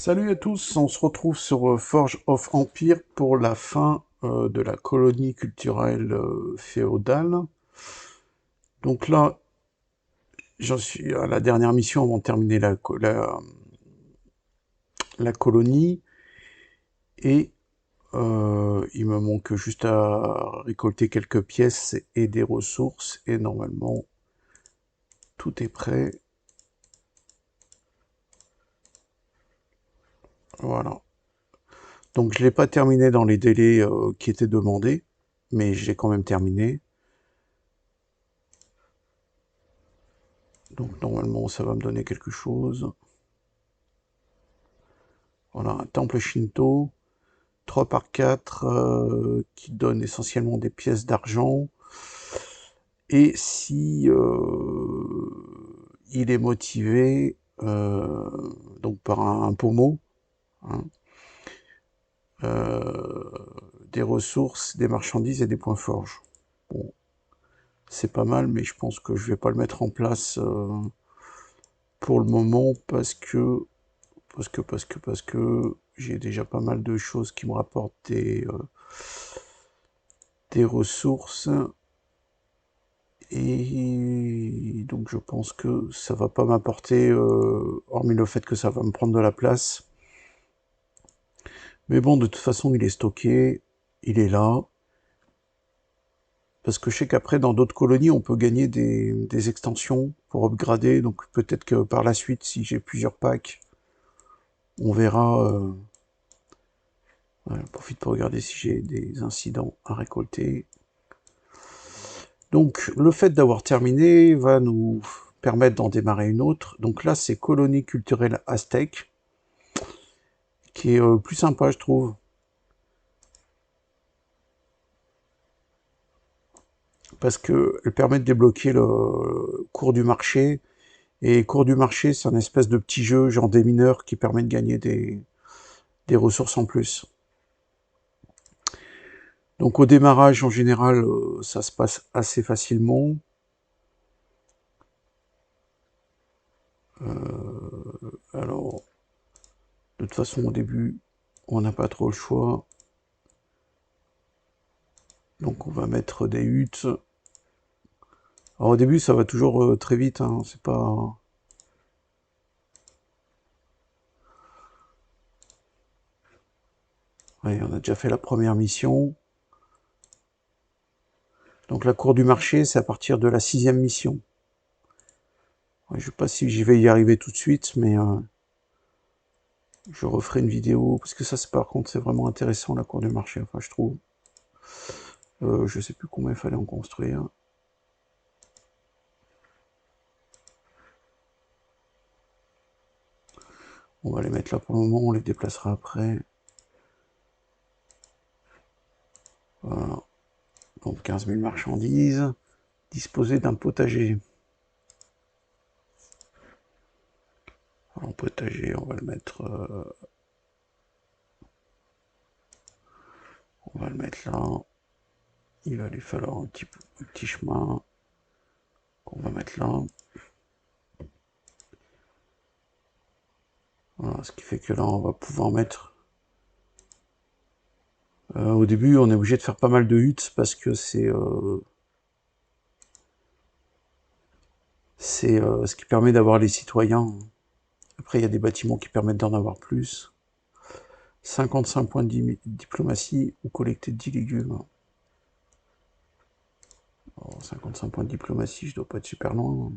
Salut à tous, on se retrouve sur Forge of Empire pour la fin de la colonie culturelle féodale. Donc là, j'en suis à la dernière mission avant de terminer la colonie et il me manque juste à récolter quelques pièces et des ressources et normalement tout est prêt. Voilà. Donc je l'ai pas terminé dans les délais qui étaient demandés, mais je l'ai quand même terminé. Donc normalement ça va me donner quelque chose. Voilà, un temple Shinto, 3 par 4, qui donne essentiellement des pièces d'argent. Et si il est motivé donc par un pommeau, hein, euh, des ressources, des marchandises et des points forge. Bon, c'est pas mal, mais je pense que je vais pas le mettre en place pour le moment parce que j'ai déjà pas mal de choses qui me rapportent des ressources et donc je pense que ça va pas m'apporter, hormis le fait que ça va me prendre de la place. Mais bon, de toute façon, il est stocké, il est là. Parce que je sais qu'après, dans d'autres colonies, on peut gagner des extensions pour upgrader. Donc peut-être que par la suite, si j'ai plusieurs packs, on verra. Voilà, je profite pour regarder si j'ai des incidents à récolter. Donc le fait d'avoir terminé va nous permettre d'en démarrer une autre. Donc là, c'est colonie culturelle aztèque, qui est plus sympa, je trouve. Parce qu'elle permet de débloquer le cours du marché. Et cours du marché, c'est un espèce de petit jeu, genre des mineurs, qui permet de gagner des ressources en plus. Donc au démarrage, en général, ça se passe assez facilement. Alors, de toute façon, au début, on n'a pas trop le choix. Donc on va mettre des huttes. Alors au début, ça va toujours très vite, hein, c'est pas... Ouais, on a déjà fait la première mission. Donc la cour du marché, c'est à partir de la 6e mission. Ouais, je sais pas si j'y vais y arriver tout de suite, mais je referai une vidéo, parce que ça, par contre, c'est vraiment intéressant, la cour du marché, enfin, je trouve. Je sais plus combien il fallait en construire. On va les mettre là pour le moment, on les déplacera après. Voilà. Donc 15 000 marchandises. Disposer d'un potager. Alors, potager, on va le mettre... on va le mettre là. Il va lui falloir un petit chemin qu'on va mettre là. Voilà, ce qui fait que là, on va pouvoir mettre... au début, on est obligé de faire pas mal de huttes parce que c'est ce qui permet d'avoir les citoyens. Après, il y a des bâtiments qui permettent d'en avoir plus. 55 points de diplomatie ou collecter 10 légumes. Oh, 55 points de diplomatie, je dois pas être super loin.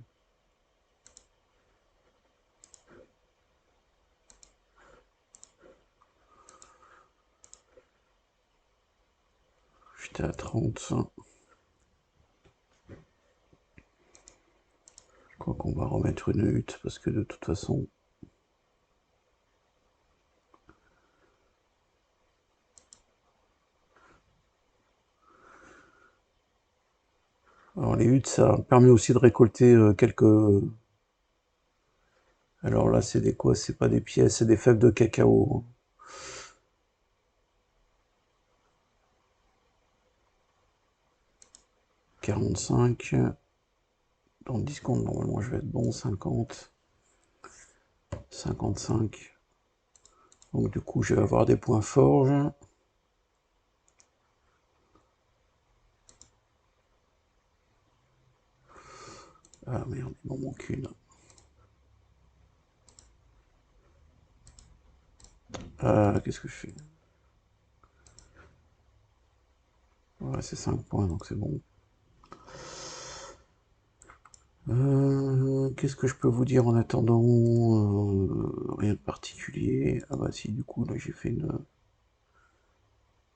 J'étais à 30. Je crois qu'on va remettre une hutte parce que de toute façon... Alors les huttes, ça permet aussi de récolter quelques... Alors là, c'est des quoi? C'est pas des pièces, c'est des fèves de cacao. 45. Dans 10 secondes, normalement, je vais être bon. 50. 55. Donc du coup, je vais avoir des points forge. Ah merde, il m'en manque une. Qu'est-ce que je fais? Ouais, c'est 5 points, donc c'est bon. Qu'est-ce que je peux vous dire en attendant? Rien de particulier. Ah bah si, du coup, là j'ai fait une...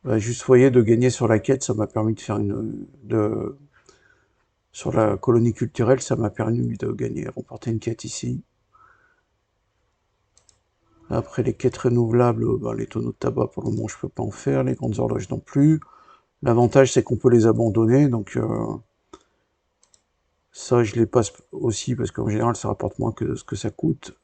Bah, juste, vous voyez, de gagner sur la quête, ça m'a permis de faire une... Sur la colonie culturelle, ça m'a permis de gagner, remporter une quête ici. Après, les quêtes renouvelables, bah, les tonneaux de tabac, pour le moment, je peux pas en faire. Les grandes horloges non plus. L'avantage, c'est qu'on peut les abandonner, donc... ça, je les passe aussi, parce qu'en général, ça rapporte moins que ce que ça coûte.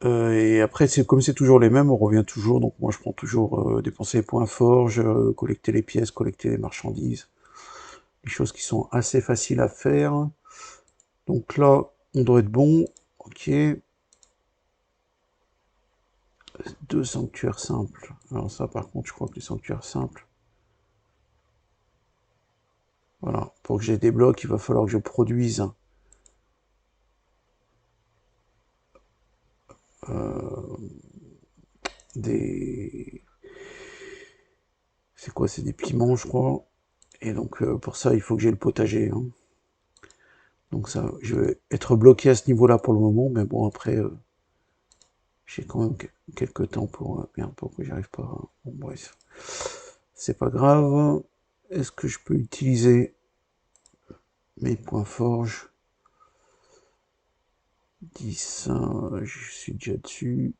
Et après, comme c'est toujours les mêmes, on revient toujours, donc moi je prends toujours dépenser les points forge, collecter les pièces, collecter les marchandises, des choses qui sont assez faciles à faire. Donc là, on doit être bon, ok. 2 sanctuaires simples. Alors ça par contre, je crois que les sanctuaires simples, voilà, pour que j'ai des blocs, il va falloir que je produise euh, des... C'est quoi, c'est des piments, je crois. Et donc pour ça, il faut que j'ai le potager, hein. Donc ça, je vais être bloqué à ce niveau-là pour le moment, mais bon, après, j'ai quand même quelques temps pour... merde, pourquoi j'y arrive pas? Bon, bref, c'est pas grave. Est-ce que je peux utiliser mes points forge? 10, je suis déjà dessus.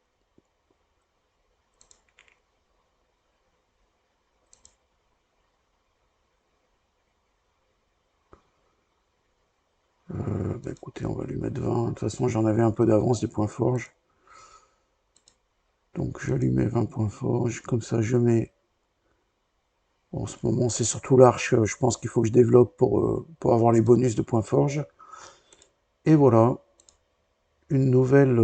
Bah écoutez, on va lui mettre 20. De toute façon, j'en avais un peu d'avance des points forge. Donc je lui mets 20 points forge. Comme ça, je mets... Bon, en ce moment, c'est surtout l'arche. Je pense qu'il faut que je développe pour avoir les bonus de points forge. Et voilà, une nouvelle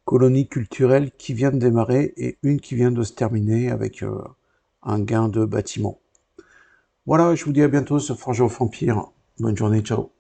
colonie culturelle qui vient de démarrer et une qui vient de se terminer avec un gain de bâtiment. Voilà, je vous dis à bientôt sur Forge of Empire. Bonne journée, ciao.